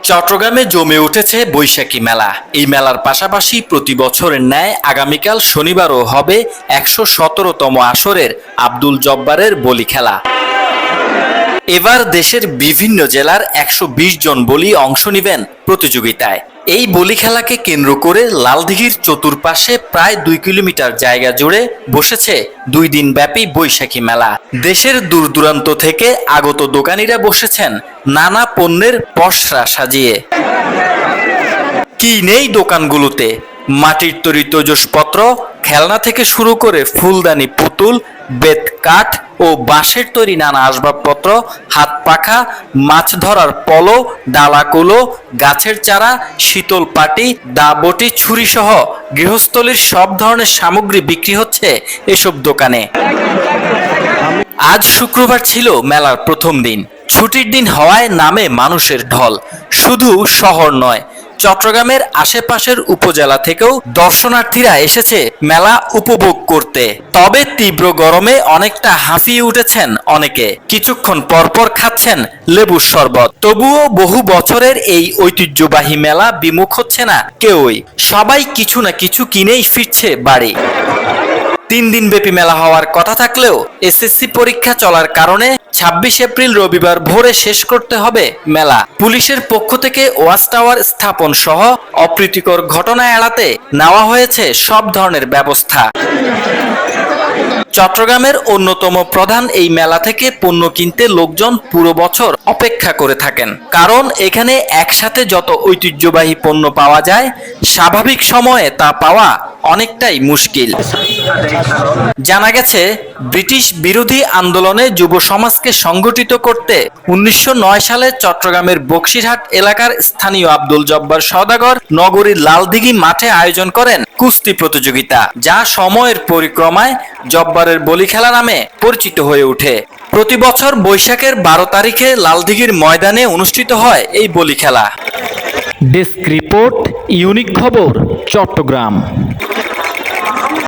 চট্টগ্রামে জমে উঠেছে বৈশাখী মেলা। এই মেলার পাশাপাশি প্রতি বছরের ন্যায় আগামীকাল শনিবারও হবে ১১৭তম আসরের আব্দুল জব্বারের বলি খেলা। এবার দেশের বিভিন্ন জেলার ১২০ জন বলি অংশ নেবেন প্রতিযোগিতায়। এই বলি খেলাকে কেন্দ্র করে লালদিঘির চতুর্পাশে প্রায় ২ কিলোমিটার জায়গা জুড়ে বসেছে ২ দিন ব্যাপী বৈশাখী মেলা। দেশের দূর দূরান্ত থেকে আগত দোকানিরা বসেছেন নানা পণ্যের পসরা সাজিয়ে। কি নেই দোকানগুলোতে? মাটির তৈরি তৈজসপত্র, খেলনা থেকে শুরু করে ফুলদানি, পুতুল, বেত কাঠ ও বাঁশের তৈরি নানা আসবাবপত্র, হাত পাখা, মাছ ধরার পলো, ডালাকুলো, গাছের চারা, শীতল পাটি, দাবটি, ছুরি সহ গৃহস্থলীর সব ধরনের সামগ্রী বিক্রি হচ্ছে এসব দোকানে। আজ শুক্রবার ছিল মেলার প্রথম দিন। ছুটির দিন হওয়ায় নামে মানুষের ঢল। শুধু শহর নয়, চট্টগ্রামের আশেপাশের উপজেলা থেকেও দর্শনার্থীরা এসেছে মেলা উপভোগ করতে। তবে তীব্র গরমে অনেকটা হাঁফিয়ে উঠেছেন অনেকে। কিছুক্ষণ পরপর খাচ্ছেন লেবুর শরবত। তবুও বহু বছরের এই ঐতিহ্যবাহী মেলা বিমুখ হচ্ছে না কেউই। সবাই কিছু না কিছু কিনেই ফিরছে বাড়ি। ৩ দিন ব্যাপী মেলা হওয়ার কথা থাকলেও এসএসসি পরীক্ষা চলার কারণে ২৬ এপ্রিল রবিবার ভোরে শেষ করতে হবে মেলা। পুলিশের পক্ষ থেকে ওয়াচ টাওয়ার স্থাপন সহ অপ্রীতিকর ঘটনা এড়াতে নেওয়া হয়েছে সব ধরনের ব্যবস্থা। চট্টগ্রামের অন্যতম প্রধান এই মেলা থেকে পণ্য কিনতে লোকজন পুরো বছর অপেক্ষা করে থাকেন। কারণ এখানে একসাথে যত ঐতিহ্যবাহী পণ্য পাওয়া যায়, স্বাভাবিক সময়ে তা পাওয়া অনেকটাই মুশকিল। জানা গেছে, ব্রিটিশ বিরোধী আন্দোলনে যুব সমাজকে সংগঠিত করতে ১৯০৯ সালে চট্টগ্রামের বক্সিরহাট এলাকার স্থানীয় আব্দুল জব্বার সওদাগর নগরীর লালদিঘি মাঠে আয়োজন করেন কুস্তি প্রতিযোগিতা, যা সময়ের পরিক্রমায় জব্বারের বলি খেলা নামে পরিচিত হয়ে ওঠে। প্রতি বছর বৈশাখের ১২ তারিখে লালদিঘির ময়দানে অনুষ্ঠিত হয় এই বলি খেলা। ডেস্ক রিপোর্ট, ইউনিক খবর, চট্টগ্রাম।